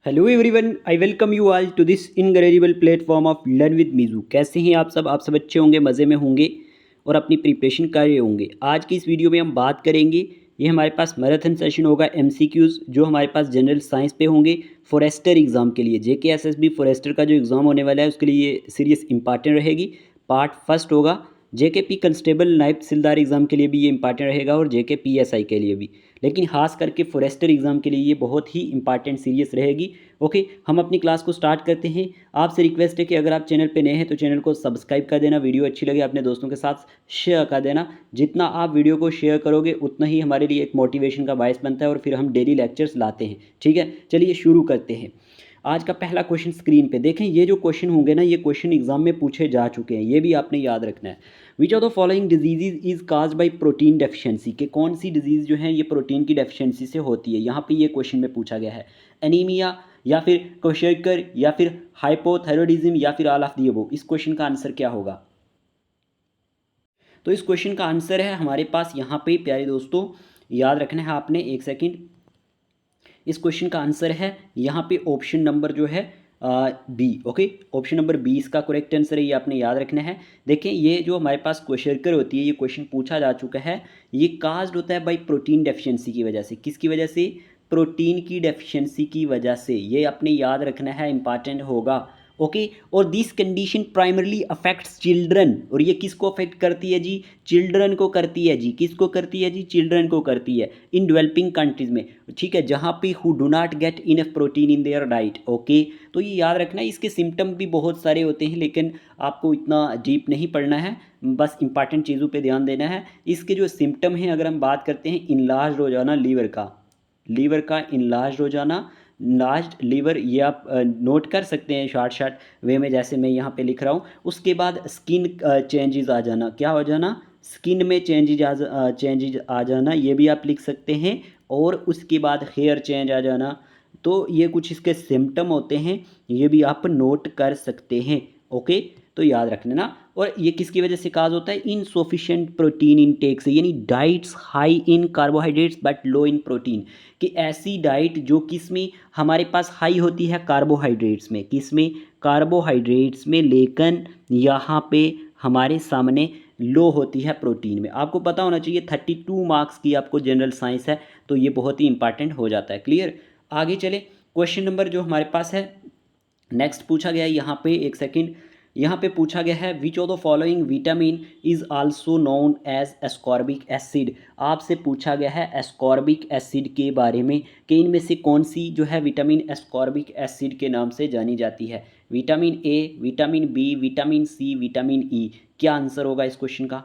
Hello everyone, I welcome you all to this incredible platform of learn with Meeju. कैसे हैं आप सब अच्छे होंगे, मज़े में होंगे और अपनी प्रिपरेशन कर रहे होंगे। आज की इस वीडियो में हम बात करेंगे, ये हमारे पास मैराथन सेशन होगा एमसीक्यूज़ जो हमारे पास जनरल साइंस पे होंगे फॉरेस्टर एग्ज़ाम के लिए। जेके एसएसबी फॉरेस्टर का जो एग्ज़ाम होने वाला है उसके लिए ये सीरियस इंपॉर्टेंट रहेगी। पार्ट फर्स्ट होगा। जेके पी कंस्टेबल नायब तहसीलदार एग्ज़ाम के लिए भी ये इंपॉर्टेंट रहेगा और जेके पीएसआई के लिए भी, लेकिन खास करके फॉरेस्टर एग्ज़ाम के लिए ये बहुत ही इंपॉर्टेंट सीरियस रहेगी। ओके, हम अपनी क्लास को स्टार्ट करते हैं। आपसे रिक्वेस्ट है कि अगर आप चैनल पे नए हैं तो चैनल को सब्सक्राइब कर देना, वीडियो अच्छी लगे अपने दोस्तों के साथ शेयर कर देना। जितना आप वीडियो को शेयर करोगे उतना ही हमारे लिए एक मोटिवेशन का बायस बनता है और फिर हम डेली लेक्चर्स लाते हैं। ठीक है, चलिए शुरू करते हैं। आज का पहला क्वेश्चन स्क्रीन पे देखें। ये जो क्वेश्चन होंगे ना, ये क्वेश्चन एग्जाम में पूछे जा चुके हैं, ये भी आपने याद रखना है। Which of the following disease is cause by protein deficiency, के कौन सी डिजीज़ जो है ये प्रोटीन की डेफिशिएंसी से होती है। यहाँ पे ये क्वेश्चन में पूछा गया है। एनीमिया, या फिर क्वेशरकर, या फिर हाइपोथायरॉयडिज्म, या फिर ऑल ऑफ दी अबव। इस क्वेश्चन का आंसर क्या होगा? तो इस क्वेश्चन का आंसर है हमारे पास यहाँ पे, प्यारे दोस्तों याद रखना है आपने, एक सेकंड। इस क्वेश्चन का आंसर है यहाँ पे ऑप्शन नंबर जो है B. Okay, option number B इसका करेक्ट आंसर है, ये आपने याद रखना है। देखें, ये जो हमारे पास क्वेश्चन होती है, ये क्वेश्चन पूछा जा चुका है। ये काज्ड होता है बाई प्रोटीन डेफिशिएंसी की वजह से। किसकी वजह से? प्रोटीन की डेफिशिएंसी की वजह से। ये आपने याद रखना है, इंपॉर्टेंट होगा। ओके, और this condition primarily affects children. और ये किसको अफेक्ट करती है जी? चिल्ड्रन को करती है जी। किसको करती है जी? चिल्ड्रन को करती है, इन डेवलपिंग कंट्रीज में। ठीक है, जहाँ पे who do not get enough protein in their diet. Okay, तो ये याद रखना है। इसके सिम्टम भी बहुत सारे होते हैं, लेकिन आपको इतना डीप नहीं पढ़ना है, बस इंपॉर्टेंट चीज़ों पे ध्यान देना है। इसके जो सिम्टम हैं, अगर हम बात करते हैं इनलार्ज हो जाना लीवर का इनलार्ज हो जाना, लार्ज लीवर, ये आप नोट कर सकते हैं शॉर्ट शॉर्ट वे में, जैसे मैं यहाँ पे लिख रहा हूँ। उसके बाद स्किन चेंजेस आ जाना, क्या हो जाना? स्किन में चेंजेस आ जाना, ये भी आप लिख सकते हैं। और उसके बाद हेयर चेंज आ जाना। तो ये कुछ इसके सिम्टम होते हैं, ये भी आप नोट कर सकते हैं। ओके, तो याद रखना ना। और ये किसकी वजह से काज होता है? इनसफिशिएंट प्रोटीन इनटेक से, यानी diets high in carbohydrates but low in protein. कि ऐसी डाइट जो किस में हमारे पास हाई होती है? कार्बोहाइड्रेट्स में। किस में? कार्बोहाइड्रेट्स में, लेकिन यहाँ पे हमारे सामने लो होती है प्रोटीन में। आपको पता होना चाहिए 32 मार्क्स की आपको जनरल साइंस है, तो ये बहुत ही इंपॉर्टेंट हो जाता है। क्लियर? आगे चले, क्वेश्चन नंबर जो हमारे पास है नेक्स्ट पूछा गया है यहाँ पे, एक सेकंड। यहाँ पे पूछा गया है which of the following vitamin is also known as ascorbic acid. आपसे पूछा गया है एस्कॉर्बिक एसिड के बारे में, कि इनमें से कौन सी जो है विटामिन एस्कॉर्बिक एसिड के नाम से जानी जाती है। Vitamin A, vitamin B, vitamin C, vitamin E. क्या आंसर होगा इस क्वेश्चन का?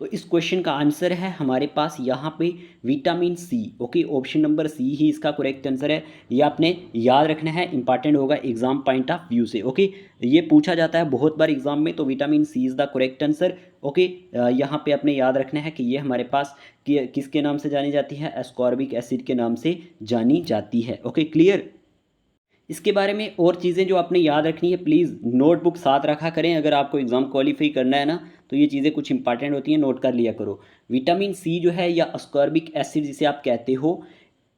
तो इस क्वेश्चन का आंसर है हमारे पास यहाँ पे vitamin C. Okay, option number C ही इसका करेक्ट आंसर है। ये आपने याद रखना है, इंपॉर्टेंट होगा एग्जाम पॉइंट ऑफ व्यू से। ओके, ये पूछा जाता है बहुत बार एग्जाम में, तो vitamin C is the correct answer. Okay, यहाँ पे आपने याद रखना है कि ये हमारे पास किसके नाम से जानी जाती है? एस्कॉर्बिक एसिड के नाम से जानी जाती है। Okay, clear? इसके बारे में और चीज़ें जो आपने याद रखनी है, प्लीज़ नोटबुक साथ रखा करें। अगर आपको एग्ज़ाम क्वालिफाई करना है ना, तो ये चीज़ें कुछ इंपॉर्टेंट होती हैं, नोट कर लिया करो। विटामिन सी जो है, या अस्कॉर्बिक एसिड जिसे आप कहते हो,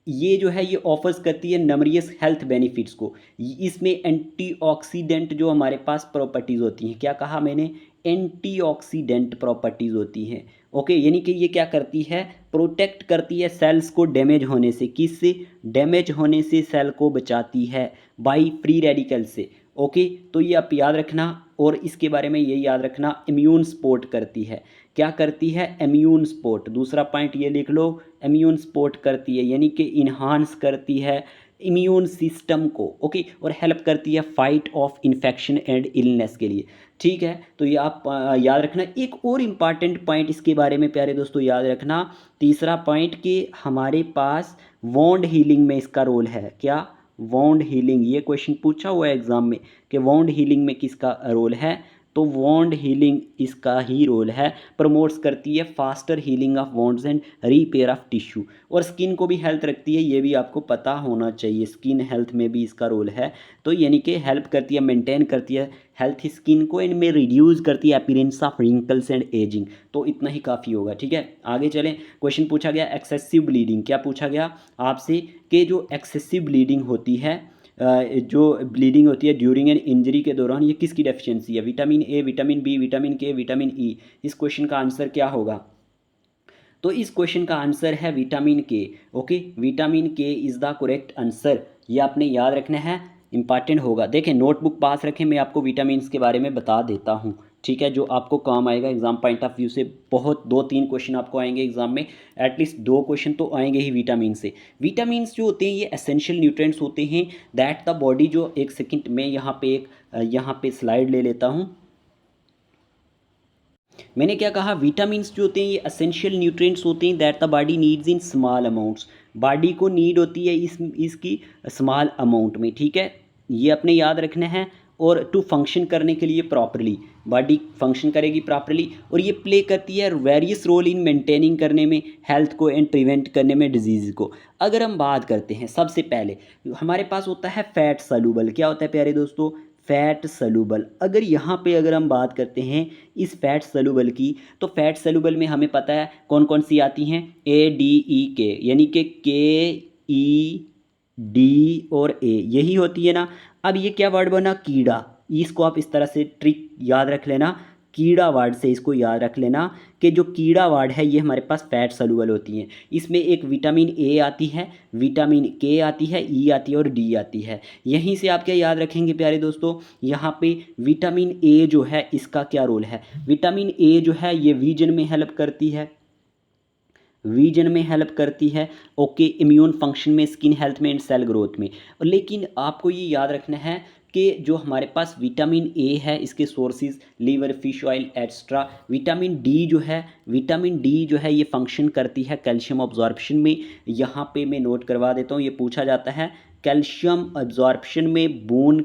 ये जो है ये ऑफर्स करती है नमरियस हेल्थ बेनिफिट्स को। इसमें एंटीऑक्सीडेंट जो हमारे पास प्रॉपर्टीज़ होती हैं, क्या कहा मैंने? एंटीऑक्सीडेंट प्रॉपर्टीज़ होती हैं। ओके, यानी कि ये क्या करती है? प्रोटेक्ट करती है सेल्स को डैमेज होने से। किससे? डैमेज होने से सेल को बचाती है बाई फ्री रेडिकल से। ओके, तो ये आप याद रखना। और इसके बारे में ये याद रखना, इम्यून सपोर्ट करती है। क्या करती है? Immune support. दूसरा पॉइंट ये लिख लो, इम्यून सपोर्ट करती है, यानी कि इन्हांस करती है इम्यून सिस्टम को। ओके, और हेल्प करती है fight of infection and illness के लिए। ठीक है, तो ये आप याद रखना। एक और इम्पॉर्टेंट पॉइंट इसके बारे में प्यारे दोस्तों याद रखना, तीसरा पॉइंट, कि हमारे पास वोंड हीलिंग में इसका रोल है। क्या? Wound healing. ये क्वेश्चन पूछा हुआ है एग्जाम में कि वोंड हीलिंग में किसका रोल है? तो वोंड हीलिंग इसका ही रोल है। प्रमोट्स करती है faster healing of wounds and repair of tissue. और स्किन को भी हेल्थ रखती है, ये भी आपको पता होना चाहिए, स्किन हेल्थ में भी इसका रोल है। तो यानी कि हेल्प करती है, मेंटेन करती है हेल्थ स्किन को, इनमें रिड्यूस करती है appearance of wrinkles and ageing. तो इतना ही काफ़ी होगा। ठीक है, आगे चलें। क्वेश्चन पूछा गया एक्सेसिव ब्लीडिंग। क्या पूछा गया आपसे? कि जो एक्सेसिव ब्लीडिंग होती है जो ब्लीडिंग होती है ड्यूरिंग एन इंजरी के दौरान, ये किसकी डेफिशिएंसी है? Vitamin A, vitamin B, vitamin K, vitamin E. इस क्वेश्चन का आंसर क्या होगा? तो इस क्वेश्चन का आंसर है विटामिन के। ओके, विटामिन के इज़ द करेक्ट आंसर। ये आपने याद रखना है, इंपॉर्टेंट होगा। देखें, नोटबुक पास रखें, मैं आपको विटामिन्स के बारे में बता देता हूँ, ठीक है, जो आपको काम आएगा एग्जाम पॉइंट ऑफ व्यू से। बहुत 2-3 क्वेश्चन आपको आएंगे एग्जाम में, एटलीस्ट 2 क्वेश्चन तो आएंगे ही विटामिन से। विटामिन्स जो होते हैं ये एसेंशियल न्यूट्रिएंट्स होते हैं दैट द बॉडी, जो एक सेकंड में यहाँ पे स्लाइड ले लेता हूँ। मैंने क्या कहा? विटामिन्स जो होते हैं ये एसेंशियल न्यूट्रिएंट्स होते हैं that the body needs in small amounts. Body को नीड होती है इसकी स्मॉल अमाउंट में, ठीक है, ये अपने याद रखना है। और टू फंक्शन करने के लिए प्रॉपरली, बॉडी फंक्शन करेगी प्रॉपरली, और ये प्ले करती है वेरियस रोल इन मेंटेनिंग करने में हेल्थ को एंड प्रिवेंट करने में डिजीज़ को। अगर हम बात करते हैं, सबसे पहले हमारे पास होता है फैट सॉल्युबल। क्या होता है प्यारे दोस्तों? Fat soluble. अगर हम बात करते हैं इस फैट सॉल्युबल की, तो फैट सॉल्युबल में हमें पता है कौन कौन सी आती हैं, ए डी ई के, यानी कि के ई डी और ए, यही होती है ना। अब ये क्या वर्ड बना? कीड़ा। इसको आप इस तरह से ट्रिक याद रख लेना, कीड़ा वर्ड से इसको याद रख लेना कि जो कीड़ा वर्ड है ये हमारे पास फैट सॉल्युबल होती हैं। इसमें एक विटामिन ए आती है, विटामिन के आती है, ई आती है और डी आती है। यहीं से आप क्या याद रखेंगे प्यारे दोस्तों? यहाँ पे विटामिन ए जो है इसका क्या रोल है? विटामिन ए जो है ये विजन में हेल्प करती है, विजन में हेल्प करती है, ओके, इम्यून फंक्शन में, स्किन हेल्थ में एंड सेल ग्रोथ में। लेकिन आपको ये याद रखना है कि जो हमारे पास विटामिन ए है इसके sources liver, fish oil extra. Vitamin D जो है, विटामिन डी जो है ये फंक्शन करती है कैल्शियम अब्जॉर्प्शन में। यहाँ पे मैं नोट करवा देता हूँ, ये पूछा जाता है कैल्शियम अब्जॉर्प्शन में, बोन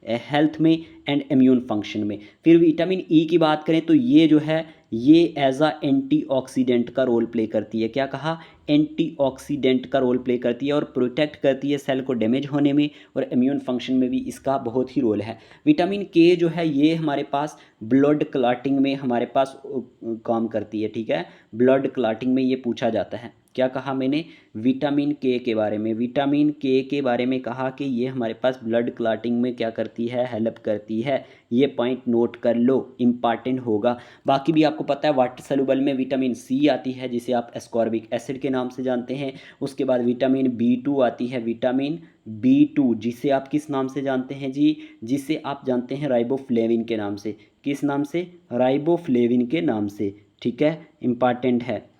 हेल्थ में एंड इम्यून फंक्शन में। फिर विटामिन ई की बात करें तो ये जो है ये एज अ एंटीऑक्सीडेंट का रोल प्ले करती है। क्या कहा? एंटीऑक्सीडेंट का रोल प्ले करती है और प्रोटेक्ट करती है सेल को डैमेज होने में, और इम्यून फंक्शन में भी इसका बहुत ही रोल है। विटामिन के जो है ये हमारे पास ब्लड क्लॉटिंग में हमारे पास काम करती है, ठीक है, ब्लड क्लॉटिंग में ये पूछा जाता है। क्या कहा मैंने? विटामिन के बारे में, विटामिन के बारे में कहा कि ये हमारे पास ब्लड क्लॉटिंग में क्या करती है? हेल्प करती है। ये पॉइंट नोट कर लो, इम्पॉर्टेंट होगा। बाकी भी आपको पता है वाटर सॉल्युबल में विटामिन सी आती है जिसे आप एस्कॉर्बिक एसिड के नाम से जानते हैं। उसके बाद विटामिन B2 आती है, विटामिन B2 जिसे आप किस नाम से जानते हैं जी? जिसे आप जानते हैं राइबोफ्लेविन के नाम से। किस नाम से? राइबोफ्लेविन के नाम से, ठीक है, इम्पॉर्टेंट है।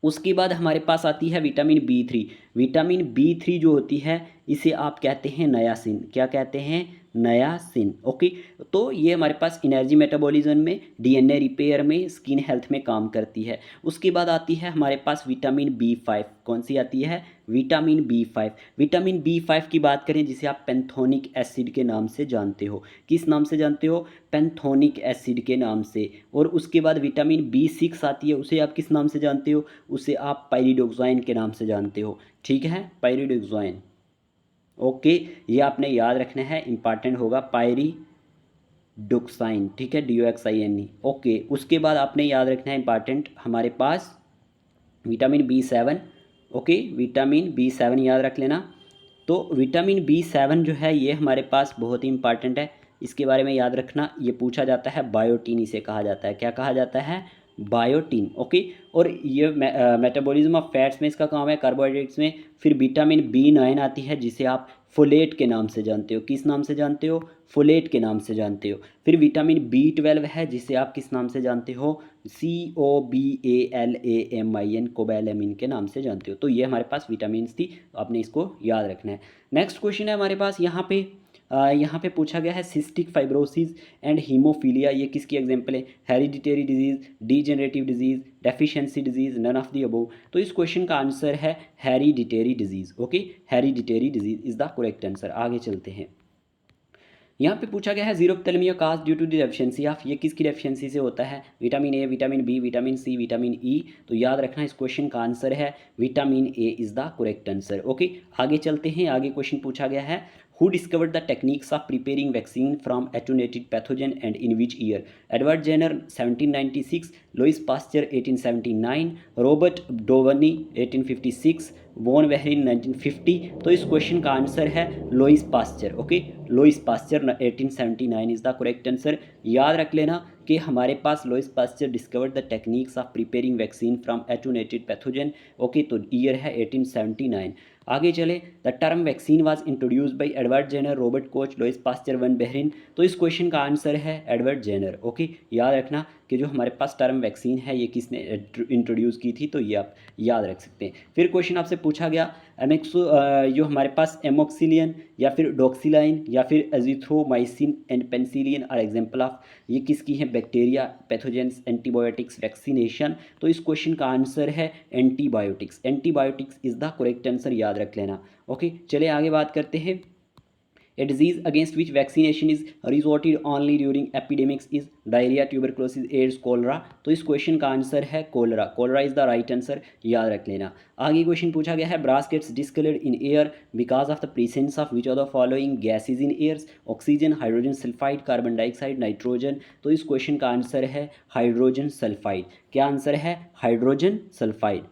उसके बाद हमारे पास आती है विटामिन B3। विटामिन B3 जो होती है इसे आप कहते हैं नायासिन। क्या कहते हैं? नायासिन, ओके। तो ये हमारे पास एनर्जी मेटाबॉलिज्म में, डीएनए रिपेयर में, स्किन हेल्थ में काम करती है। उसके बाद आती है हमारे पास विटामिन B5। कौन सी आती है? Vitamin B5। विटामिन B5 की बात करें जिसे आप पैंथोनिक एसिड के नाम से जानते हो। किस नाम से जानते हो? पैंथोनिक एसिड के नाम से। और उसके बाद विटामिन B6 आती है, उसे आप किस नाम से जानते हो? उसे आप पाइरिडोक्साइन के नाम से जानते हो, ठीक है, पाइरिडोक्साइन, ओके। ये आपने याद रखना है, इंपॉर्टेंट होगा, पाइरिडोक्साइन, ठीक है, DOXINE, ओके। उसके बाद आपने याद रखना है इंपॉर्टेंट हमारे पास vitamin B7, okay, vitamin B7 याद रख लेना। तो विटामिन B7 जो है ये हमारे पास बहुत ही इंपॉर्टेंट है, इसके बारे में याद रखना। ये पूछा जाता है, बायोटीन इसे कहा जाता है। क्या कहा जाता है? Biotin, okay. और ये मेटाबॉलिज्म ऑफ फैट्स में इसका काम है, कार्बोहाइड्रेट्स में। फिर विटामिन B9 आती है जिसे आप फोलेट के नाम से जानते हो। किस नाम से जानते हो? फोलेट के नाम से जानते हो। फिर विटामिन B12 है जिसे आप किस नाम से जानते हो? COBALAMIN, कोबैलामिन के नाम से जानते हो। तो ये हमारे पास विटामिन थी, आपने इसको याद रखना है। नेक्स्ट क्वेश्चन है हमारे पास यहाँ पे पूछा गया है सिस्टिक फाइब्रोसिस एंड हीमोफीलिया, ये किसकी एग्जांपल है? Hereditary disease, degenerative disease, deficiency disease, none of the above. तो इस क्वेश्चन का आंसर है hereditary disease, okay, hereditary disease is the correct answer. आगे चलते हैं। यहाँ पे पूछा गया है xerophthalmia caused due to the deficiency of, ये किसकी डेफिशिएंसी से होता है? Vitamin A, vitamin B, vitamin C, vitamin E. तो याद रखना इस क्वेश्चन का आंसर है vitamin A is the correct answer, okay. आगे चलते हैं, आगे क्वेश्चन पूछा गया है Who discovered the techniques of preparing vaccine from attenuated pathogen and in which year? Edward Jenner 1796, Louis Pasteur 1879, Robert Downey 1856, von Behring 1950। तो इस क्वेश्चन का आंसर है Louis Pasteur. Okay, Louis Pasteur 1879 is the correct answer. याद रख लेना कि हमारे पास Louis Pasteur discovered the techniques of preparing vaccine from attenuated pathogen. Okay, तो ईयर है 1879। आगे चले, the term vaccine was introduced by Edward Jenner, Robert Koch, Louis Pasteur, von Behring. तो इस क्वेश्चन का आंसर है एडवर्ड जेनर। ओके, याद रखना कि जो हमारे पास टर्म वैक्सीन है ये किसने इंट्रोड्यूस की थी, तो ये आप याद रख सकते हैं। फिर क्वेश्चन आपसे पूछा गया एमेक्सो जो हमारे पास एमोक्सिलियन या फिर डॉक्सिलाइन या फिर azithromycin and penicillin are example of, ये किसकी है? Bacteria, pathogens, antibiotics, vaccination. तो इस क्वेश्चन का आंसर है antibiotics. Antibiotics is the correct answer, याद रख लेना। ओके, चलिए आगे बात करते हैं। A disease against which vaccination is resorted only during epidemics is diarrhea, tuberculosis, AIDS, cholera। तो इस क्वेश्चन का आंसर है cholera. Cholera is the right answer, याद रख लेना। आगे क्वेश्चन पूछा गया है brass gets discoloured in air because of the presence of which of the following gases in airs? Oxygen, hydrogen sulphide, carbon dioxide, nitrogen. तो इस क्वेश्चन का आंसर है हाइड्रोजन सल्फाइड। क्या आंसर है? Hydrogen sulphide.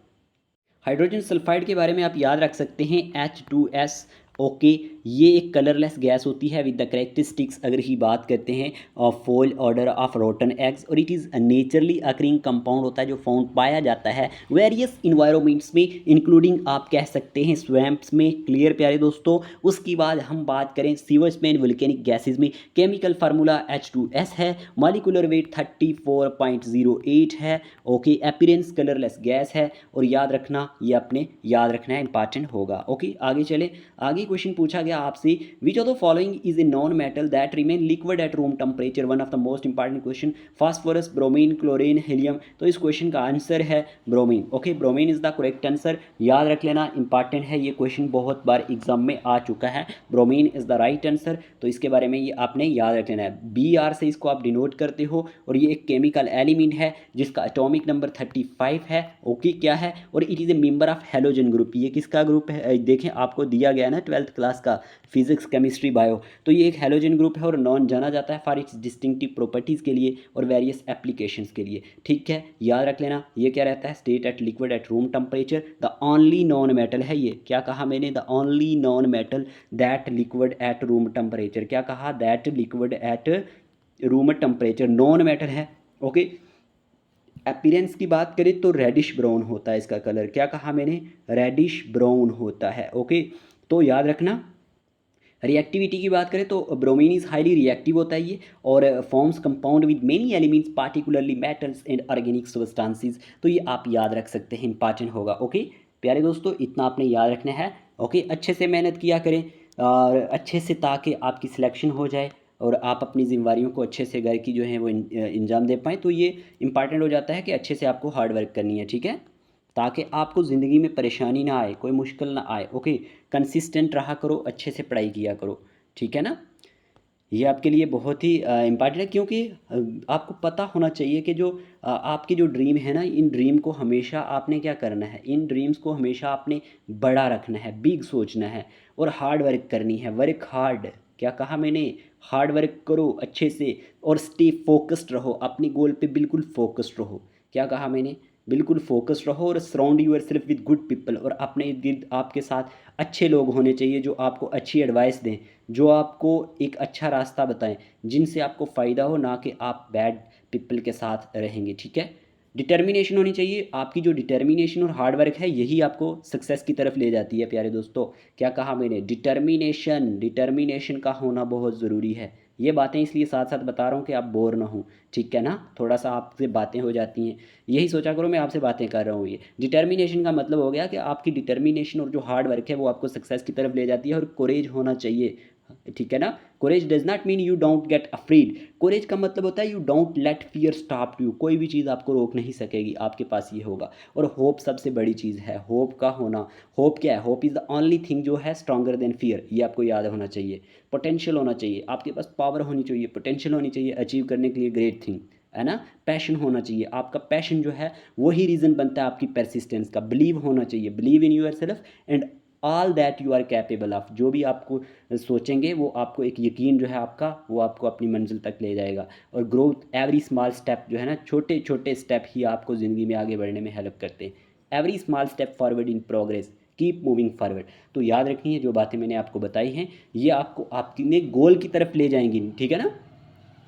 हाइड्रोजन सल्फाइड के बारे में आप याद रख सकते हैं H2S। ओके, ये एक कलरलेस गैस होती है विद द करेक्टरिस्टिक्स अगर ही बात करते हैं of foul odour of rotten eggs, और it is naturally occurring compound होता है जो फाउंड पाया जाता है वेरियस इन्वायरमेंट्स में, इंक्लूडिंग आप कह सकते हैं स्वैम्प्स में। क्लियर प्यारे दोस्तों। उसके बाद हम बात करें सीवर्स में, वोल्केनिक गैसेज में। केमिकल फार्मूला H2S है, मॉलिक्यूलर वेट 34.08 है। ओके, अपीयरेंस कलरलेस गैस है, और याद रखना, ये आपने याद रखना है, इंपॉर्टेंट होगा। ओके, आगे चले। आगे क्वेश्चन पूछा गया आपसे which of the following is a non metal that remain liquid at room temperature? One of the most important question. Phosphorus, bromine, chlorine, helium. तो इस क्वेश्चन का आंसर है bromine. Okay, bromine is the correct answer, याद रख लेना, important है ये question, बहुत बार एग्जाम में आ चुका है। Bromine is the right answer, तो इसके बारे में ये आपने याद रख लेना है। BR से इसको आप डिनोट करते हो, और ये एक केमिकल एलिमेंट है जिसका एटॉमिक नंबर 35 है। ओके, क्या है? और it is a member of halogen group. ये किसका ग्रुप है? देखें, आपको दिया गया है ना 12th क्लास का फिजिक्स, केमिस्ट्री, बायो। तो ये एक हेलोजन ग्रुप है और नॉन जाना जाता है फॉर इट्स डिस्टिंक्टिव प्रॉपर्टीज़ के लिए और वेरियस एप्लीकेशंस के लिए। ठीक है, याद रख लेना। ये क्या रहता है? State at liquid at room temperature. The only non metal है ये। क्या कहा मैंने? The only non metal that liquid at room temperature. क्या कहा? That liquid at room temperature, non metal है। ओके, अपीयरेंस की बात करें तो रेडिश ब्राउन होता है इसका कलर। क्या कहा मैंने? रेडिश ब्राउन होता है। ओके, तो याद रखना। रिएक्टिविटी की बात करें तो ब्रोमीन इज हाईली रिएक्टिव होता है ये, और forms compound with many elements particularly metals and organic substances. तो ये आप याद रख सकते हैं, इंपॉर्टेंट होगा। ओके प्यारे दोस्तों, इतना आपने याद रखना है। ओके, अच्छे से मेहनत किया करें और अच्छे से, ताकि आपकी सिलेक्शन हो जाए और आप अपनी जिम्मेवारियों को अच्छे से घर की जो है वो इंजाम दे पाएँ। तो ये इंपॉर्टेंट हो जाता है कि अच्छे से आपको हार्ड वर्क करनी है। ठीक है, ताकि आपको ज़िंदगी में परेशानी ना आए, कोई मुश्किल ना आए। ओके, कंसिस्टेंट रहा करो, अच्छे से पढ़ाई किया करो। ठीक है ना, ये आपके लिए बहुत ही इम्पॉर्टेंट है, क्योंकि आपको पता होना चाहिए कि जो आपकी जो ड्रीम है ना, इन ड्रीम को हमेशा आपने क्या करना है, इन ड्रीम्स को हमेशा आपने बड़ा रखना है, बिग सोचना है, और हार्ड वर्क करनी है। Work hard. क्या कहा मैंने? हार्ड वर्क करो अच्छे से, और स्टे फोकस्ड रहो, अपनी गोल पे बिल्कुल फोकस्ड रहो। क्या कहा मैंने? बिल्कुल फोकस्ड रहो, और surround yourself with good people. और अपने इर्द गिर्द आपके साथ अच्छे लोग होने चाहिए जो आपको अच्छी एडवाइस दें, जो आपको एक अच्छा रास्ता बताएं, जिनसे आपको फ़ायदा हो, ना कि आप बैड पीपल के साथ रहेंगे। ठीक है, डिटर्मिनेशन होनी चाहिए। आपकी जो डिटर्मिनेशन और हार्ड वर्क है, यही आपको सक्सेस की तरफ ले जाती है प्यारे दोस्तों। क्या कहा मैंने? डिटर्मिनेशन। डिटर्मिनेशन का होना बहुत ज़रूरी है। ये बातें इसलिए साथ साथ बता रहा हूँ कि आप बोर ना हो। ठीक है ना, थोड़ा सा आपसे बातें हो जाती हैं, यही सोचा करो मैं आपसे बातें कर रहा हूँ। ये डिटर्मिनेशन का मतलब हो गया कि आपकी डिटर्मिनेशन और जो हार्ड वर्क है वो आपको सक्सेस की तरफ ले जाती है, और कोरेज होना चाहिए। ठीक है ना, courage does not mean you don't get afraid. Courage का मतलब होता है you don't let fear stop you. कोई भी चीज़ आपको रोक नहीं सकेगी, आपके पास ये होगा। और होप सबसे बड़ी चीज़ है, होप का होना। होप क्या है? Hope is the only thing जो है स्ट्रॉन्गर देन फियर। ये आपको याद होना चाहिए। पोटेंशियल होना चाहिए, आपके पास पावर होनी चाहिए, पोटेंशियल होनी चाहिए अचीव करने के लिए ग्रेट थिंग, है ना। पैशन होना चाहिए, आपका पैशन जो है वही रीज़न बनता है आपकी परसिस्टेंस का। बिलीव होना चाहिए, believe in yourself and all that you are capable of, जो भी आपको सोचेंगे वो आपको एक यकीन जो है आपका वो आपको अपनी मंजिल तक ले जाएगा। और ग्रोथ एवरी स्मॉल स्टेप जो है ना, छोटे छोटे स्टेप ही आपको ज़िंदगी में आगे बढ़ने में हेल्प करते हैं। Every small step forward in progress, keep moving forward. तो याद रखनी है जो बातें मैंने आपको बताई हैं ये आपको आपके गोल की तरफ ले जाएंगी, ठीक है ना।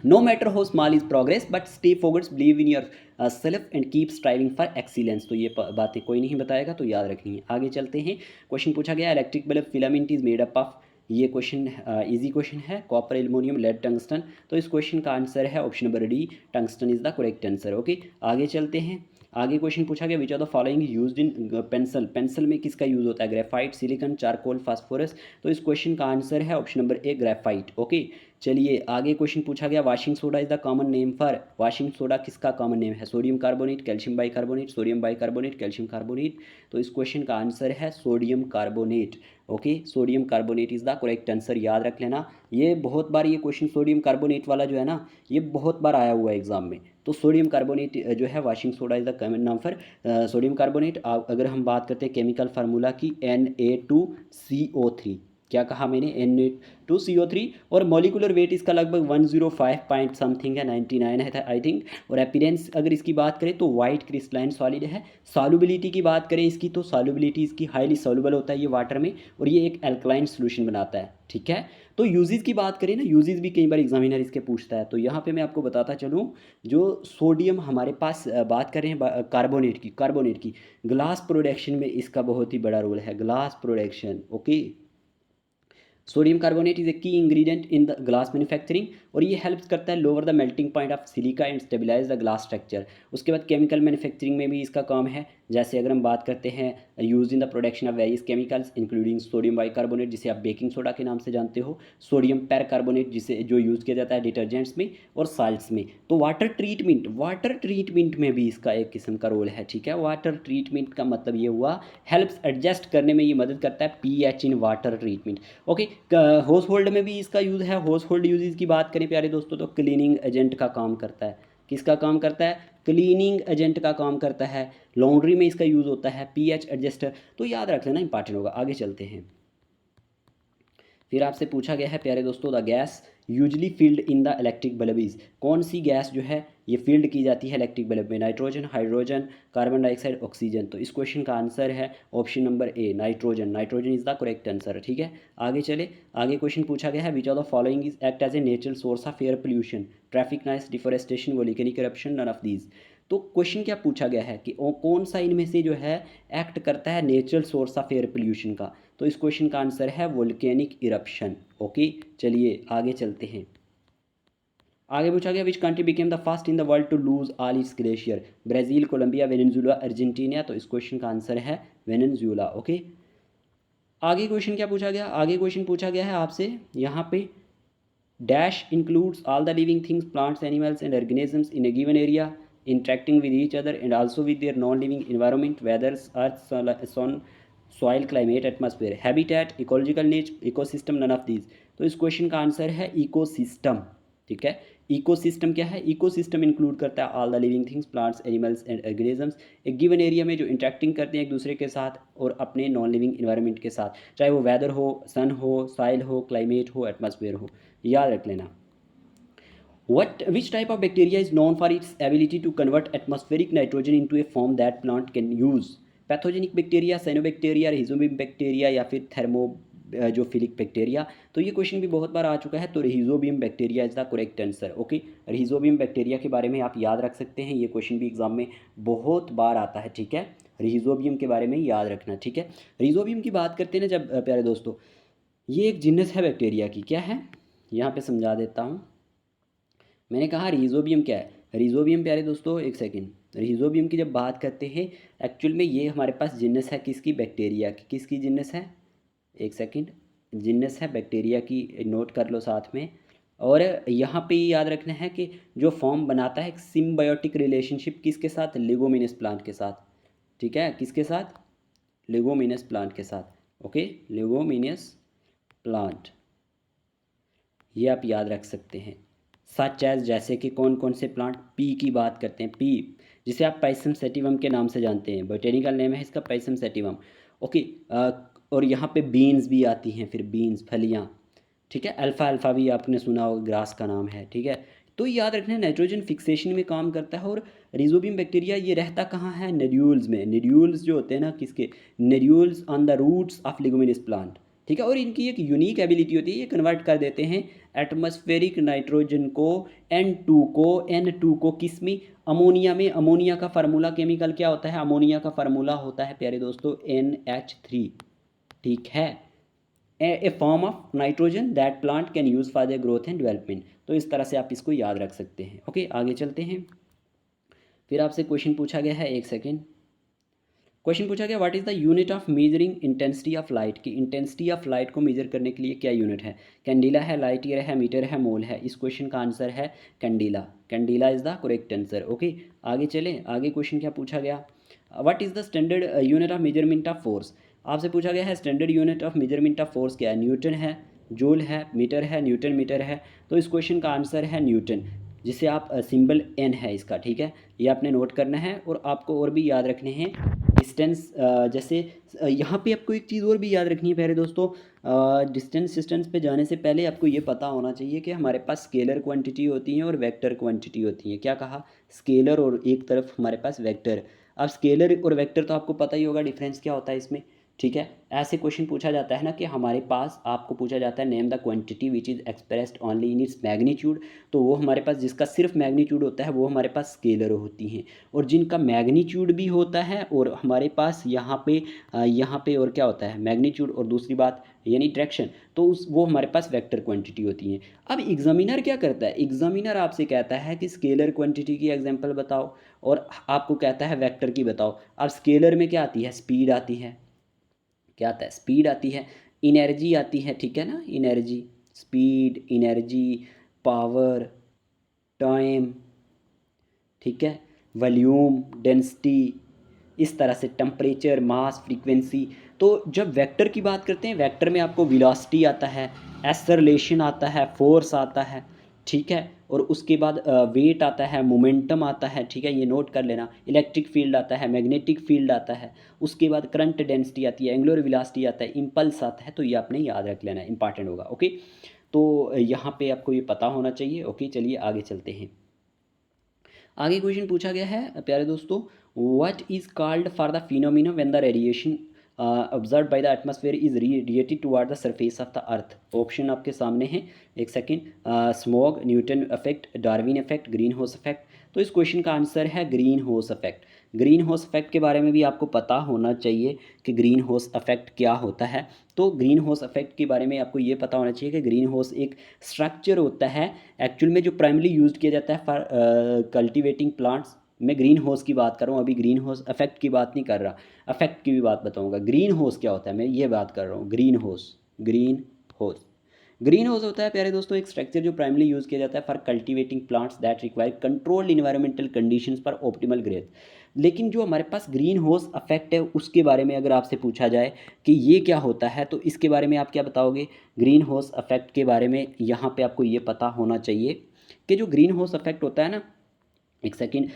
No matter how small is progress but stay focused, believe in yourself and keep striving for excellence. तो ये बातें कोई नहीं बताएगा, तो याद रखनी है। आगे चलते हैं। क्वेश्चन पूछा गया electric bulb filament is made up of, ये क्वेश्चन इजी क्वेश्चन है, कॉपर, एल्युमिनियम, लेड, टंगस्टन। तो इस क्वेश्चन का आंसर है option number D, tungsten is the correct answer. Okay, आगे चलते हैं। आगे क्वेश्चन पूछा गया which are the following used in pencil, pencil में किसका यूज़ होता है, ग्रेफाइट, सिलिकॉन, चारकोल, फास्फोरस। तो इस क्वेश्चन का आंसर है ऑप्शन नंबर ए, ग्रेफाइट। ओके, चलिए आगे क्वेश्चन पूछा गया washing soda is the common name for, washing soda किसका कॉमन नेम है, sodium carbonate, calcium bicarbonate, sodium bicarbonate, calcium carbonate. तो इस क्वेश्चन का आंसर है sodium carbonate. Okay, sodium carbonate is the correct answer, याद रख लेना। ये बहुत बार ये क्वेश्चन सोडियम कार्बोनेट वाला जो है ना ये बहुत बार आया हुआ है एग्जाम में। तो सोडियम कार्बोनेट जो है washing soda is the common नाम फॉर सोडियम कार्बोनेट। अगर हम बात करते हैं केमिकल फार्मूला की, Na2CO3, क्या कहा मैंने, Na2CO3। और मॉलिकुलर वेट इसका लगभग 105 पॉइंट समथिंग है, 99 है आई थिंक। और अपीयरेंस अगर इसकी बात करें तो वाइट क्रिस्टलाइन सॉलिड है। सॉल्युबिलिटी की बात करें इसकी तो सॉल्युबिलिटी इसकी हाईली सॉल्युबल होता है ये वाटर में, और ये एक अल्कलाइन सोल्यूशन बनाता है, ठीक है। तो यूजेस की बात करें ना, यूजेस भी कई बार एग्जामिनर इसके पूछता है, तो यहाँ पे मैं आपको बताता चलूँ। जो सोडियम हमारे पास बात करें कार्बोनेट की ग्लास प्रोडक्शन में इसका बहुत ही बड़ा रोल है, glass production. Okay, sodium carbonate is a key ingredient in the glass manufacturing, और ये हेल्प करता है lower the melting point of silica and stabilize the glass structure. उसके बाद केमिकल मैन्युफैक्चरिंग में भी इसका काम है, जैसे अगर हम बात करते हैं use in the production of various chemicals including sodium bicarbonate जिसे आप बेकिंग सोडा के नाम से जानते हो, सोडियम पेरकार्बोनेट जिसे जो यूज़ किया जाता है डिटर्जेंट्स में और साल्ट्स में। तो वाटर ट्रीटमेंट में भी इसका एक किस्म का रोल है, ठीक है। वाटर ट्रीटमेंट का मतलब ये हुआ हेल्प्स एडजस्ट करने में ये मदद करता है pH in water treatment. Okay, house hold में भी इसका यूज़ है। हाउस होल्ड यूजेस की बात करें प्यारे दोस्तों तो क्लीनिंग एजेंट का काम करता है, किसका काम करता है, क्लीनिंग एजेंट का काम करता है। लॉन्ड्री में इसका यूज़ होता है, पीएच एडजस्टर। तो याद रख लेना, इंपॉर्टेंट होगा। आगे चलते हैं। फिर आपसे पूछा गया है प्यारे दोस्तों the gas usually field in the electric bulb is, कौन सी गैस जो है ये फील्ड की जाती है इलेक्ट्रिक बल्ब में, nitrogen, hydrogen, carbon dioxide, oxygen. तो इस क्वेश्चन का आंसर है option number A, nitrogen. Nitrogen is the correct answer, ठीक है। आगे चले, आगे क्वेश्चन पूछा गया है which of the following is act as a natural source of air pollution, traffic noise, deforestation, volcanic corruption, none of these. तो question क्या पूछा गया है कि कौन सा इनमें से जो है एक्ट करता है natural source of air pollution का। तो इस क्वेश्चन का आंसर है वोल्केनिक इरप्शन। ओके, चलिए आगे चलते हैं। आगे पूछा गया which country became the first in the world to lose all its glacier, Brazil, Colombia, Venezuela, Argentina. तो इस क्वेश्चन का आंसर है वेनेजुएला। ओके, आगे क्वेश्चन क्या पूछा गया, आगे क्वेश्चन पूछा गया है आपसे यहाँ पे dash includes all the living things, plants, animals and organisms in a given area interacting with each other and also with their non-living environment, weather, earth, sun, soil, climate, atmosphere, habitat, ecological nature, ecosystem, none of these। तो इस question का answer है ecosystem, ठीक है। Ecosystem क्या है, ecosystem include करता है all the living things, plants, animals and organisms एक गिवन एरिया में जो इंटरेक्टिंग करते हैं एक दूसरे के साथ और अपने नॉन लिविंग इन्वायरमेंट के साथ, चाहे वो वेदर हो, सन हो, सॉइल हो, क्लाइमेट हो, एटमॉस्फेयर हो, याद रख लेना। Which type of bacteria is known for its ability to convert atmospheric nitrogen into a form that plant can use? Pathogenic bacteria, cyanobacteria, rhizobium bacteria या फिर थर्मोजोफिलिक बैक्टीरिया। तो ये क्वेश्चन भी बहुत बार आ चुका है, तो rhizobium bacteria is the correct answer. Okay, rhizobium bacteria के बारे में आप याद रख सकते हैं, ये क्वेश्चन भी एग्जाम में बहुत बार आता है, ठीक है। रिहिजोबियम के बारे में याद रखना, ठीक है। रिहिजोबियम की बात करते हैं ना जब प्यारे दोस्तों, ये एक जिन्नस है बैक्टीरिया की, क्या है यहाँ पे समझा देता हूँ। मैंने कहा रिहिजोबियम क्या है, रिहिजोबियम प्यारे दोस्तों एक सेकंड, रिहिजोबियम की जब बात करते हैं एक्चुअल में ये हमारे पास जिन्नस है किसकी, बैक्टीरिया की, किसकी जिन्नस है, एक सेकंड, जिन्नस है बैक्टीरिया की, नोट कर लो साथ में। और यहाँ पे ये याद रखना है कि जो फॉर्म बनाता है एक सिम्बायोटिक रिलेशनशिप किसके साथ, लेगोमिनस प्लांट के साथ, ठीक है, किसके साथ, लेगोमिनस प्लांट के साथ। ओके, लेगोमिनस प्लांट, ये आप याद रख सकते हैं। सच एज, जैसे कि कौन कौन से प्लांट, पी की बात करते हैं, पी जिसे आप पैसम सेटिवम के नाम से जानते हैं, बोटेनिकल नेम है इसका पैसम सेटिवम। ओके, और यहाँ पे बीन्स भी आती हैं, फिर बीन्स फलियाँ, ठीक है। अल्फ़ा अल्फ़ा भी आपने सुना होगा, ग्रास का नाम है, ठीक है। तो याद रखना नाइट्रोजन फिक्सेशन में काम करता है। और रिजोबियम बैक्टीरिया ये रहता कहाँ है, नेड्यूल्स में। नेड्यूल्स जो होते हैं ना, किसके, nodules on the roots of leguminous plant, ठीक है। और इनकी एक यूनिक एबिलिटी होती है, ये कन्वर्ट कर देते हैं एटमॉस्फेरिक नाइट्रोजन को, N2 को किस में, अमोनिया में। अमोनिया का फार्मूला केमिकल क्या होता है, अमोनिया का फार्मूला होता है प्यारे दोस्तों NH3, ठीक है। A form of nitrogen that plant can use for the growth and development. तो इस तरह से आप इसको याद रख सकते हैं। ओके, आगे चलते हैं। फिर आपसे क्वेश्चन पूछा गया है, एक सेकेंड। क्वेश्चन पूछा गया what is the unit of measuring intensity of light, की इंटेंसिटी ऑफ लाइट को मेजर करने के लिए क्या यूनिट है। कैंडिला है, लाइट ईयर है, मीटर है, मोल है। इस क्वेश्चन का आंसर है candela. Candela is the correct answer. Okay, आगे चलें। आगे क्वेश्चन क्या पूछा गया, what is the standard unit of measurement of force. आपसे पूछा गया है standard unit of measurement of force क्या है। न्यूटन है, जूल है, मीटर है, न्यूटन मीटर है। तो इस क्वेश्चन का आंसर है न्यूटन, जिसे आप सिंबल एन है इसका, ठीक है। ये आपने नोट करना है। और आपको और भी याद रखने हैं डिस्टेंस, जैसे यहाँ पे आपको एक चीज़ और भी याद रखनी है प्यारे दोस्तों। डिस्टेंस पे जाने से पहले आपको ये पता होना चाहिए कि हमारे पास स्केलर क्वांटिटी होती हैं और वेक्टर क्वांटिटी होती हैं। क्या कहा, स्केलर और एक तरफ हमारे पास वेक्टर। अब स्केलर और वेक्टर तो आपको पता ही होगा डिफरेंस क्या होता है इसमें, ठीक है। ऐसे क्वेश्चन पूछा जाता है ना कि हमारे पास, आपको पूछा जाता है name the quantity which is expressed only in its magnitude. तो वो हमारे पास जिसका सिर्फ मैग्नीट्यूड होता है वो हमारे पास स्केलर होती हैं। और जिनका मैग्नीट्यूड भी होता है और हमारे पास यहाँ पे और क्या होता है, मैग्नीट्यूड और दूसरी बात यानी डायरेक्शन, तो वो हमारे पास वेक्टर क्वांटिटी होती हैं। अब एग्जामिनर क्या करता है, एग्जामिनर आपसे कहता है कि स्केलर क्वांटिटी की एग्जांपल बताओ और आपको कहता है वेक्टर की बताओ। अब स्केलर में क्या आती है, स्पीड आती है, क्या आता है, स्पीड आती है, इनर्जी आती है, ठीक है ना, energy, speed, energy, power, time, ठीक है, वॉल्यूम, डेंसिटी, इस तरह से टेम्परेचर, मास, फ्रीक्वेंसी। तो जब वेक्टर की बात करते हैं, वेक्टर में आपको वेलोसिटी आता है, एक्सेलरेशन आता है, फोर्स आता है, ठीक है। और उसके बाद वेट आता है, मोमेंटम आता है, ठीक है, ये नोट कर लेना। इलेक्ट्रिक फील्ड आता है, मैग्नेटिक फील्ड आता है, उसके बाद करंट डेंसिटी आती है, एंगुलर वेलोसिटी आता है, इम्पल्स आता है। तो ये आपने याद रख लेना, इंपॉर्टेंट होगा। ओके, तो यहाँ पे आपको ये पता होना चाहिए। ओके, चलिए आगे चलते हैं। आगे क्वेश्चन पूछा गया है प्यारे दोस्तों, what is called for the phenomena when the radiation observe by the atmosphere is radiated toward the surface of the earth. Option आपके सामने हैं, एक second. Smog, Newton effect, Darwin effect, green house effect. तो इस question का answer है green house effect. Green house effect के बारे में भी आपको पता होना चाहिए कि ग्रीन हाउस इफेक्ट क्या होता है। तो ग्रीन हाउस इफेक्ट के बारे में आपको ये पता होना चाहिए कि ग्रीन हाउस एक स्ट्रक्चर होता है एक्चुअल में जो प्राइमरी यूज किया जाता है फॉर कल्टिवेटिंग प्लांट्स। मैं ग्रीन हाउस की बात कर रहा हूँ, अभी ग्रीन हाउस इफेक्ट की बात नहीं कर रहा, इफेक्ट की भी बात बताऊँगा। ग्रीन हाउस क्या होता है मैं ये बात कर रहा हूँ, green house. Green house, green house होता है प्यारे दोस्तों एक स्ट्रक्चर जो प्राइमरी यूज़ किया जाता है for cultivating plants that require controlled environmental conditions for optimal growth. लेकिन जो हमारे पास ग्रीन हाउस इफेक्ट है उसके बारे में अगर आपसे पूछा जाए कि ये क्या होता है, तो इसके बारे में आप क्या बताओगे। ग्रीन हाउस इफेक्ट के बारे में यहाँ पे आपको ये पता होना चाहिए कि जो ग्रीन हाउस इफेक्ट होता है ना, एक सेकेंड,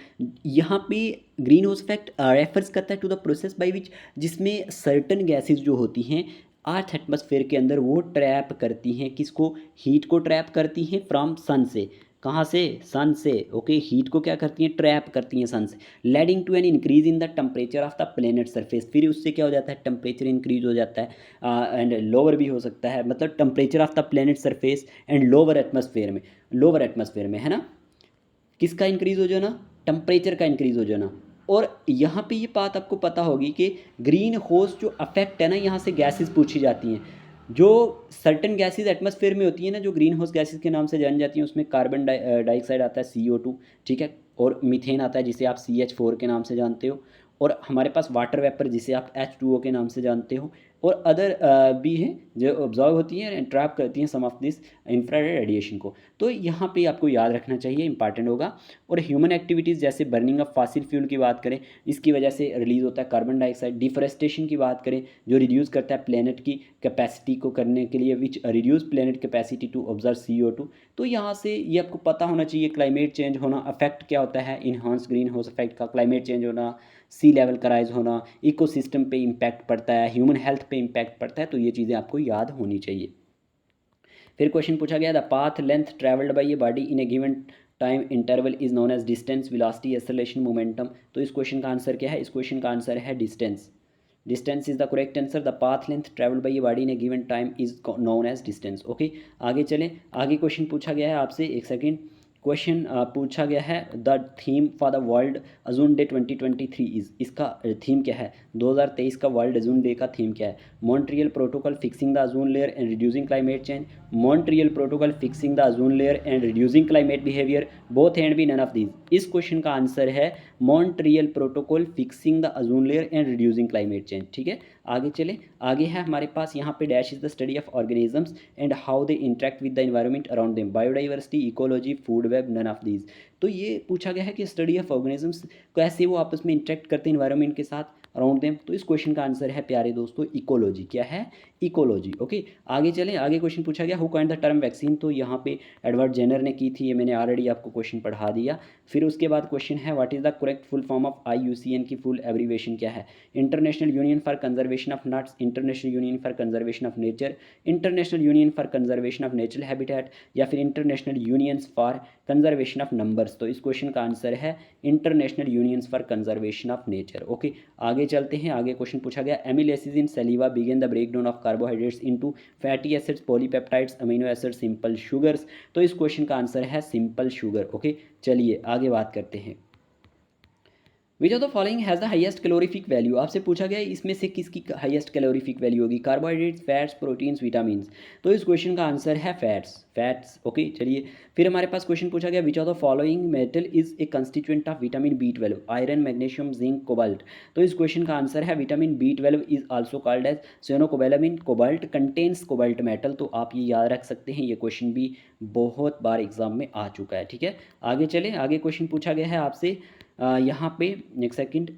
यहाँ पे ग्रीन हाउस इफेक्ट रेफर्स करता है to the process by which, जिसमें सर्टन गैसेस जो होती हैं अर्थ एटमॉस्फेयर के अंदर वो ट्रैप करती हैं, किसको, हीट को ट्रैप करती हैं फ्रॉम सन से। कहाँ से, सन से। ओके, हीट को क्या करती हैं, ट्रैप करती हैं सन से, leading to an increase in the temperature of the planet surface. फिर उससे क्या हो जाता है, टेम्परेचर इंक्रीज हो जाता है एंड लोअर भी हो सकता है, मतलब temperature of the planet surface and lower atmosphere में, लोअर एटमॉस्फेयर में, है ना। किसका इंक्रीज़ हो जाना, टेम्परेचर का इंक्रीज़ हो जाना। और यहाँ पे ये बात आपको पता होगी कि ग्रीन हाउस जो अफेक्ट है ना, यहाँ से गैसेस पूछी जाती हैं। जो सर्टन गैसेस एटमॉस्फेयर में होती हैं ना, जो ग्रीन हाउस गैसेस के नाम से जानी जाती हैं, उसमें कार्बन डाइऑक्साइड आता है CO2, ठीक है, और मीथेन आता है जिसे आप CH4 के नाम से जानते हो, और हमारे पास वाटर वेपर जिसे आप H2O के नाम से जानते हो, और अदर भी हैं जो ऑब्जॉर्व होती हैं एंड ट्रैप करती हैं सम ऑफ दिस इंफ्रारेड रेडिएशन को। तो यहाँ पे आपको याद रखना चाहिए, इंपॉर्टेंट होगा। और ह्यूमन एक्टिविटीज़ जैसे बर्निंग ऑफ फॉसिल फ्यूल की बात करें, इसकी वजह से रिलीज़ होता है कार्बन डाइऑक्साइड। डिफोरेस्टेशन की बात करें जो रिड्यूस करता है प्लेनेट की कैपेसिटी को करने के लिए, which reduce planet capacity to observe CO2। तो यहाँ से ये आपको पता होना चाहिए क्लाइमेट चेंज होना, अफेक्ट क्या होता है, इन्हांस ग्रीन हाउस इफेक्ट का, क्लाइमेट चेंज होना, सी लेवल का राइज होना, इकोसिस्टम पे इम्पैक्ट पड़ता है, ह्यूमन हेल्थ पे इम्पैक्ट पड़ता है, तो ये चीज़ें आपको याद होनी चाहिए। फिर क्वेश्चन पूछा गया the path length travelled by a body in a given time interval is known as distance, velocity, acceleration, momentum. तो इस क्वेश्चन का आंसर क्या है? इस क्वेश्चन का आंसर है distance. Distance is the correct answer. The path length travelled by a body in a given time is known as distance. Okay, आगे चलें। आगे क्वेश्चन पूछा गया है आपसे, एक सेकेंड। क्वेश्चन पूछा गया है the theme for the world अजून डे 2023 इज, इसका थीम क्या है? 2023 का वर्ल्ड अजून डे का थीम क्या है? Montreal protocol fixing the ozone layer and reducing climate change, Montreal protocol fixing the ozone layer and reducing climate behaviour, both and B none of these. इस question का answer है Montreal protocol fixing the ozone layer and reducing climate change. ठीक है, आगे चले। आगे है हमारे पास यहाँ पे dash is the study of organisms and how they interact with the environment around them, biodiversity, ecology, food web, none of these. तो ये पूछा गया है कि स्टडी ऑफ ऑर्गेनिजम्स कैसे वो आपस में इंटरेक्ट करते हैं एनवायरनमेंट के साथ अराउंड देम। तो इस क्वेश्चन का आंसर है प्यारे दोस्तों इकोलॉजी। क्या है? इकोलॉजी। ओके, आगे चलें। आगे क्वेश्चन पूछा गया who coined the term vaccine, तो यहाँ पे एडवर्ड जेनर ने की थी, ये मैंने ऑलरेडी आपको क्वेश्चन पढ़ा दिया। फिर उसके बाद क्वेश्चन है what is the correct full form of IUCN की फुल एब्रीवेशन क्या है? International union for conservation of nuts, international union for conservation of nature, international union for conservation of natural habitat, या फिर international unions for conservation of numbers. तो इस question का answer है international unions for conservation of nature. Okay, आगे चलते हैं। आगे क्वेश्चन पूछा गया एमिलेसिस इन सलीवा begin the breakdown of carbohydrates into fatty acids, polypeptides, amino acids, simple sugars. तो इस क्वेश्चन का आंसर है सिंपल शुगर। ओके, चलिए आगे बात करते हैं। विच of the following has the highest calorific value, आपसे पूछा गया है इसमें से किसकी हाईएस्ट कैलोरीफिक वैल्यू होगी? Carbohydrates, fats, proteins, vitamins. तो इस क्वेश्चन का आंसर है फैट्स। ओके, चलिए। फिर हमारे पास क्वेश्चन पूछा गया which of the following metal is a constituent of vitamin B12, iron, magnesium, zinc, cobalt. तो इस क्वेश्चन का आंसर है vitamin B12 is also called as cyanocobalamin. Cobalt contains cobalt metal. तो आप ये याद रख सकते हैं, ये क्वेश्चन भी बहुत बार एग्जाम में आ चुका है। ठीक है, आगे चले। आगे क्वेश्चन पूछा गया है आपसे यहाँ पे, एक सेकंड।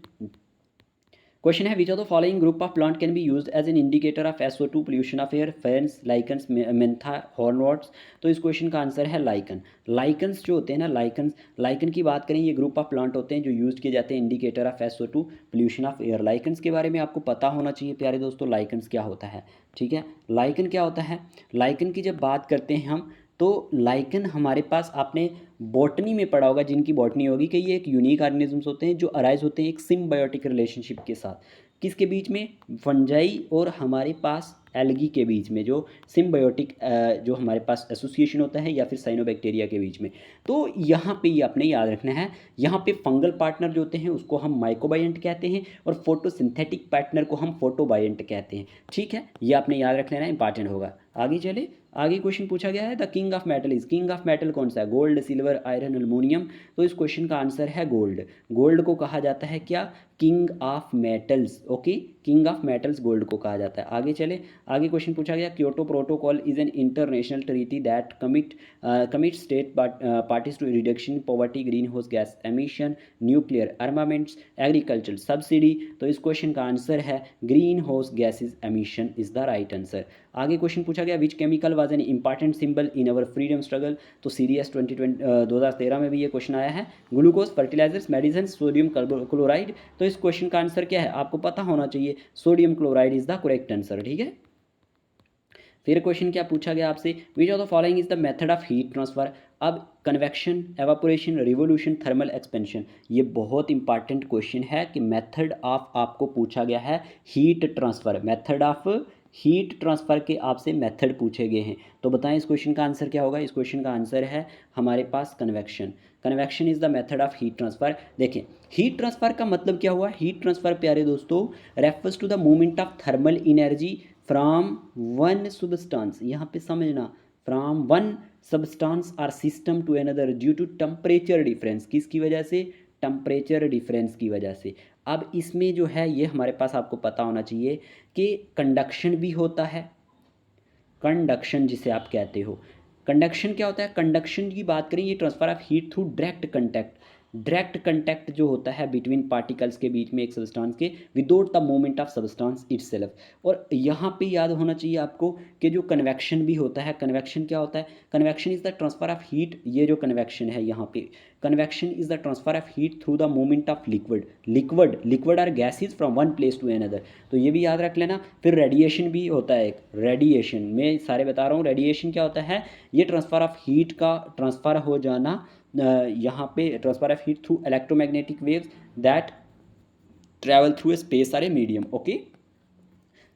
क्वेश्चन है which of the following group of plant can be used as an indicator of SO2 pollution of air? Ferns, lichens, mentha, hornworts. तो इस क्वेश्चन का आंसर है लाइकन। लाइकन्स जो होते हैं ना, लाइकन की बात करें, ये ग्रुप ऑफ प्लांट होते हैं जो यूज किए जाते हैं indicator of SO2 pollution of air. Lichens के बारे में आपको पता होना चाहिए प्यारे दोस्तों, लाइकन्स क्या होता है। ठीक है, लाइकन क्या होता है? लाइकन की जब बात करते हैं हम, तो लाइकन हमारे पास आपने बॉटनी में पढ़ा होगा, जिनकी बॉटनी होगी, कि ये एक यूनिक ऑर्गेनिजम्स होते हैं जो अराइज होते हैं एक सिम्बायोटिक रिलेशनशिप के साथ। किसके बीच में? फंजाई और हमारे पास एल्गी के बीच में, जो सिम्बायोटिक जो हमारे पास एसोसिएशन होता है, या फिर साइनोबैक्टीरिया के बीच में। तो यहाँ पे ये आपने याद रखना है, यहाँ पे फंगल पार्टनर जो होते हैं उसको हम माइकोबायंट कहते हैं, और फोटोसिंथेटिक पार्टनर को हम फोटोबायंट कहते हैं। ठीक है, ये आपने याद रख लेना, इंपॉर्टेंट होगा। आगे चले। आगे क्वेश्चन पूछा गया है the king of metal is, king of metal कौन सा है? Gold, silver, iron, aluminium. तो इस क्वेश्चन का आंसर है गोल्ड। गोल्ड को कहा जाता है क्या? King of metals. Okay, king of metals gold को कहा जाता है। आगे चले। आगे क्वेश्चन पूछा गया Kyoto protocol is an international treaty that commit state parties to reduction poverty, green house gas emission, nuclear armaments, agriculture subsidy. तो इस क्वेश्चन का आंसर है green house gases emission is the right answer. आगे question पूछा गया which chemical was an important symbol in our freedom struggle. तो CDS 2013 में भी ये क्वेश्चन आया है। Glucose, fertilizers, medicine, sodium chloride. तो इस क्वेश्चन का आंसर क्या है? आपको पता होना चाहिए, sodium chloride is the correct answer. ठीक है, फिर क्वेश्चन क्या पूछा गया आपसे? Which of the following is the method of heat transfer. अब convection, evaporation, revolution, thermal expansion, ये बहुत इंपॉर्टेंट क्वेश्चन है कि मेथड ऑफ आपको पूछा गया है heat transfer, method of heat transfer के आपसे मेथड पूछे गए हैं। तो बताएं इस क्वेश्चन का आंसर क्या होगा? इस क्वेश्चन का आंसर है हमारे पास convection. Convection is the method of heat transfer. देखें, हीट ट्रांसफ़र का मतलब क्या हुआ? हीट ट्रांसफ़र प्यारे दोस्तों refers to the movement of thermal energy from one substance, यहाँ पे समझना, फ्रॉम वन सब्सटेंस और system to another due to temperature difference. किसकी वजह से? टेम्परेचर डिफरेंस की वजह से। अब इसमें जो है ये हमारे पास आपको पता होना चाहिए कि कंडक्शन भी होता है, कंडक्शन जिसे आप कहते हो। कंडक्शन क्या होता है? कंडक्शन की बात करें, ये transfer of heat through direct contact, direct contact जो होता है बिटवीन पार्टिकल्स के बीच में एक सब्सटेंस के without the movement of substance itself. और यहाँ पे याद होना चाहिए आपको कि जो कन्वेक्शन भी होता है, कन्वेक्शन क्या होता है, convection is the transfer of heat. ये जो कन्वेक्शन है यहाँ पे, convection is the transfer of heat through the movement of liquid or gases from one place to another. तो ये भी याद रख लेना। फिर रेडिएशन भी होता है एक, रेडिएशन मैं सारे बता रहा हूँ। रेडिएशन क्या होता है, ये ट्रांसफर ऑफ हीट का ट्रांसफर हो जाना, यहाँ पे transfer of heat through electromagnetic waves that travel through a space or a medium. Okay,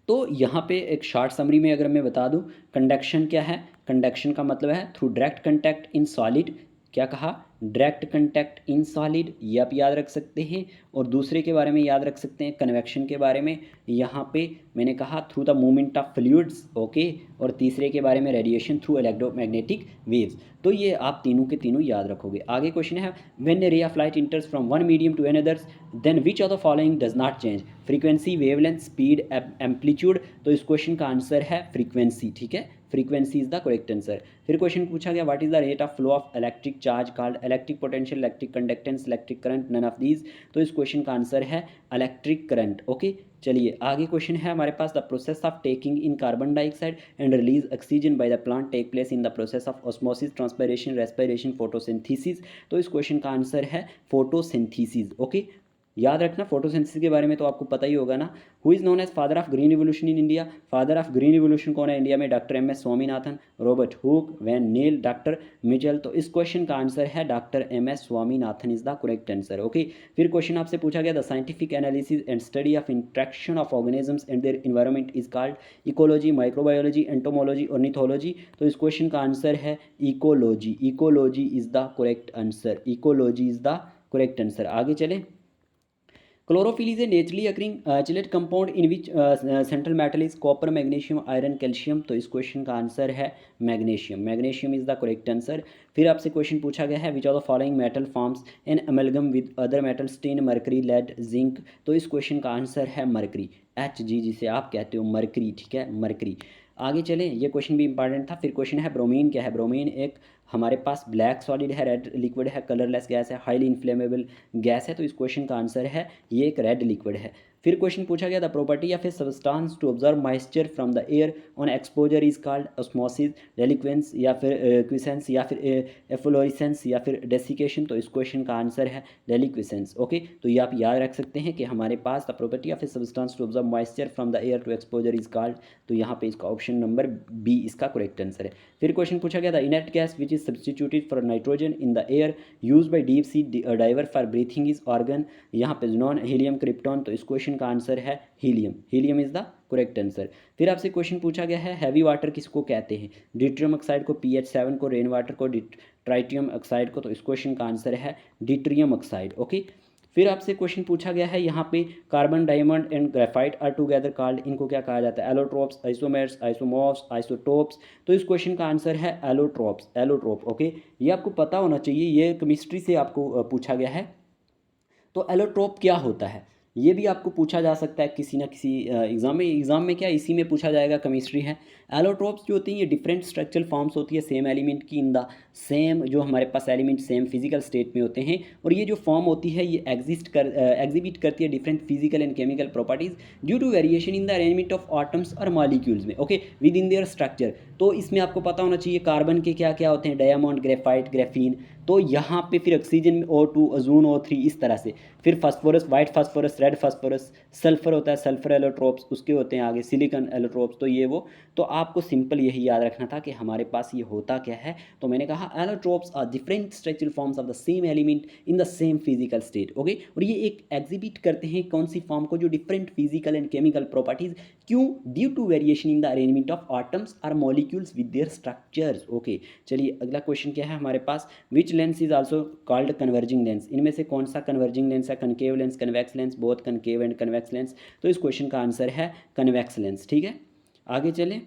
तो यहाँ पे एक शॉर्ट समरी में अगर मैं बता दूँ, कंडक्शन क्या है, कंडक्शन का मतलब है through direct contact in solid, क्या कहा, डायरेक्ट कंटैक्ट इन सॉलिड, ये आप याद रख सकते हैं। और दूसरे के बारे में याद रख सकते हैं कन्वेक्शन के बारे में, यहाँ पे मैंने कहा through the movement of fluids. Okay, और तीसरे के बारे में रेडिएशन थ्रू इलेक्ट्रोमैग्नेटिक वेव्स। तो ये आप तीनों के तीनों याद रखोगे। आगे क्वेश्चन है, when a ray of light enters from one medium to another then which of the following does not change, frequency, wavelength, speed, amplitude. तो इस क्वेश्चन का आंसर है फ्रीक्वेंसी। ठीक है, frequency is the correct answer. फिर question पूछा गया, what is the rate of flow of electric charge called, electric potential, electric conductance, electric current, none of these. तो इस क्वेश्चन का आंसर है इलेक्ट्रिक करंट। ओके, चलिए आगे क्वेश्चन है हमारे पास, the process of taking in carbon dioxide and release oxygen by the plant take place in the process of osmosis, transpiration, respiration, photosynthesis. तो इस क्वेश्चन का आंसर है फोटोसिंथेसिस। ओके, याद रखना फोटोसिंथेसिस के बारे में तो आपको पता ही होगा ना। Who is known as father of green revolution in India, father of green revolution कौन है इंडिया में, doctor M S Swaminathan, Robert Hooke, van Niel, doctor Mitchell. तो इस क्वेश्चन का आंसर है doctor M S Swaminathan is the correct answer. Okay, फिर question आपसे पूछा गया, the scientific analysis and study of interaction of organisms and their environment is called ecology, microbiology, entomology, ornithology. तो इस क्वेश्चन का आंसर है ecology. Ecology is the correct answer, ecology is the correct answer. आगे चले, chlorophyll is a naturally occurring chelate compound in which central metal is copper, magnesium, iron, calcium. तो इस question का answer है magnesium, magnesium is the correct answer. फिर आपसे question पूछा गया है, which of the following metal forms an amalgam with other metals, tin, mercury, lead, zinc. तो इस क्वेश्चन का आंसर है मरकरी, Hg जिसे आप कहते हो मरकरी। ठीक है, मरकरी। आगे चलें, ये क्वेश्चन भी इंपॉर्टेंट था। फिर क्वेश्चन है, ब्रोमीन क्या है, ब्रोमीन एक हमारे पास ब्लैक सॉलिड है, रेड लिक्विड है, कलरलेस गैस है, हाईली इन्फ्लेमेबल गैस है। तो इस क्वेश्चन का आंसर है ये एक रेड लिक्विड है। फिर क्वेश्चन पूछा गया, the property of a substance to observe moisture from the air on exposure is called osmosis, deliquescence या फिर क्विसेंस या फिर एफ्लोरेसेंस या फिर डेसिकेशन। तो इस क्वेश्चन का आंसर है डेलिक्वेसेंस। ओके, तो ये आप याद रख सकते हैं कि हमारे पास the property of a substance to observe moisture from the air to exposure is called, तो यहाँ पे इसका ऑप्शन नंबर बी इसका करेक्ट आंसर है। फिर क्वेश्चन पूछा गया, the inert gas which is substituted for nitrogen in the air use by deep sea diver for breathing is argon, यहाँ पे नॉन हीलियम, क्रिप्टॉन। तो इस क्वेश्चन का आंसर है helium, helium is the correct answer. फिर आपसे question पूछा गया है, हैवी वाटर किसको कहते हैं, डिट्रियम ऑक्साइड को, pH7 को, रेन वाटर को, ट्राइटियम ऑक्साइड को। तो इस क्वेश्चन का आंसर है डिट्रियम ऑक्साइड। ओके, फिर आपसे क्वेश्चन पूछा गया है यहाँ पे, carbon, diamond and graphite are together called, इनको क्या कहा जाता है, एलोट्रोप्स, आइसोमेर्स, आइसोमॉर्फ्स, आइसोटोप्स। तो इस क्वेश्चन का आंसर है एलोट्रोप्स, एलोट्रोप। ओके, ये आपको पता होना चाहिए, ये केमिस्ट्री से आपको पूछा गया है। तो एलोट्रोप क्या होता है, ये भी आपको पूछा जा सकता है किसी ना किसी एग्जाम में क्या इसी में पूछा जाएगा, केमिस्ट्री है। एलोट्रोप्स जो होती हैं ये डिफरेंट स्ट्रक्चरल फॉर्म्स होती है सेम एलिमेंट की इन द सेम, जो हमारे पास एलिमेंट सेम फिजिकल स्टेट में होते हैं, और ये जो फॉर्म होती है ये एग्जिबिट करती है different physical and chemical properties due to variation in the arrangement of atoms और मॉलिक्यूल्स में। Okay, within their structure. तो इसमें आपको पता होना चाहिए कार्बन के क्या क्या होते हैं, डायमंड, ग्रेफाइट, ग्रेफीन। तो यहाँ पे फिर ऑक्सीजन में O2, ओजोन O3, इस तरह से। फिर phosphorus, white phosphorus, red phosphorus, sulphur होता है, सल्फर एलोट्रोप्स, उसके होते हैं आगे सिलिकॉन एलोट्रोप्स। तो ये वो, तो आपको सिंपल यही याद रखना था कि हमारे पास ये होता क्या है। तो मैंने कहा allotropes are different structural forms of the same element in the same physical state. Okay, और ये एक एग्जिबिट करते हैं कौन सी फॉर्म को, जो different physical and chemical properties, क्यों, due to variation in the arrangement of atoms और molecules with their structures. Okay, चलिए अगला क्वेश्चन क्या है हमारे पास, which lens is also called converging lens, इनमें से कौन सा कन्वर्जिंग लेंस है, concave lens, convex lens, both concave and convex lens. तो इस क्वेश्चन का आंसर है कन्वेक्स लेंस। ठीक है, आगे चलें,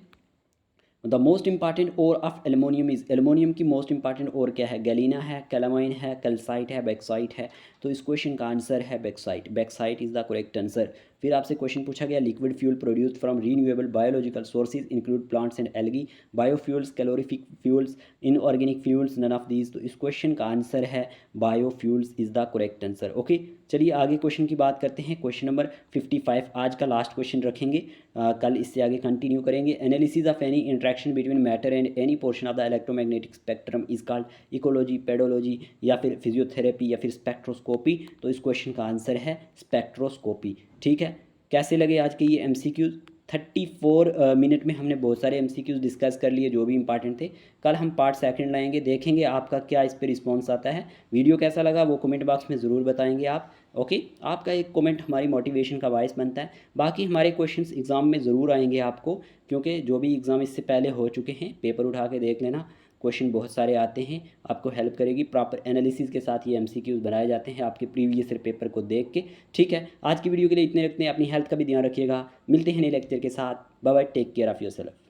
the most important ore of aluminium is, aluminium की मोस्ट इंपॉर्टेंट ओर क्या है, गैलिना है, कैलामाइन है, कैल्साइट है, बैक्साइट है। तो इस क्वेश्चन का आंसर है bauxite, bauxite is the correct answer. फिर आपसे क्वेश्चन पूछा गया liquid fuel produced from renewable biological sources include plants and algae, biofuels, calorific fuels, inorganic fuels, none of these. तो इस क्वेश्चन का आंसर है biofuels is the correct answer. Okay, चलिए आगे क्वेश्चन की बात करते हैं। क्वेश्चन नंबर 55 आज का लास्ट क्वेश्चन रखेंगे, कल इससे आगे कंटिन्यू करेंगे। Analysis of any interaction between matter and any portion of the electromagnetic spectrum is called ecology, pedology या फिर फिजियोथेरेपी या फिर स्पेक्ट्रोस्कोपी। तो इस क्वेश्चन का आंसर है स्पेक्ट्रोस्कोपी। ठीक है, कैसे लगे आज के ये एमसीक्यूज? 34 मिनट में हमने बहुत सारे एमसीक्यूज डिस्कस कर लिए जो भी इंपॉर्टेंट थे। कल हम पार्ट सेकंड लाएंगे, देखेंगे आपका क्या इस पर रिस्पॉन्स आता है। वीडियो कैसा लगा वो कमेंट बॉक्स में ज़रूर बताएंगे आप। ओके, आपका एक कमेंट हमारी मोटिवेशन का बायस बनता है। बाकी हमारे क्वेश्चंस एग्ज़ाम में ज़रूर आएंगे आपको, क्योंकि जो भी एग्ज़ाम इससे पहले हो चुके हैं पेपर उठा के देख लेना, क्वेश्चन बहुत सारे आते हैं, आपको हेल्प करेगी। प्रॉपर एनालिसिस के साथ ये एमसीक्यूज बनाए जाते हैं आपके प्रीवियस ईयर पेपर को देख के। ठीक है, आज की वीडियो के लिए इतने रखते हैं, अपनी हेल्थ का भी ध्यान रखिएगा। मिलते हैं नए लेक्चर के साथ। Bye bye, take care of yourself.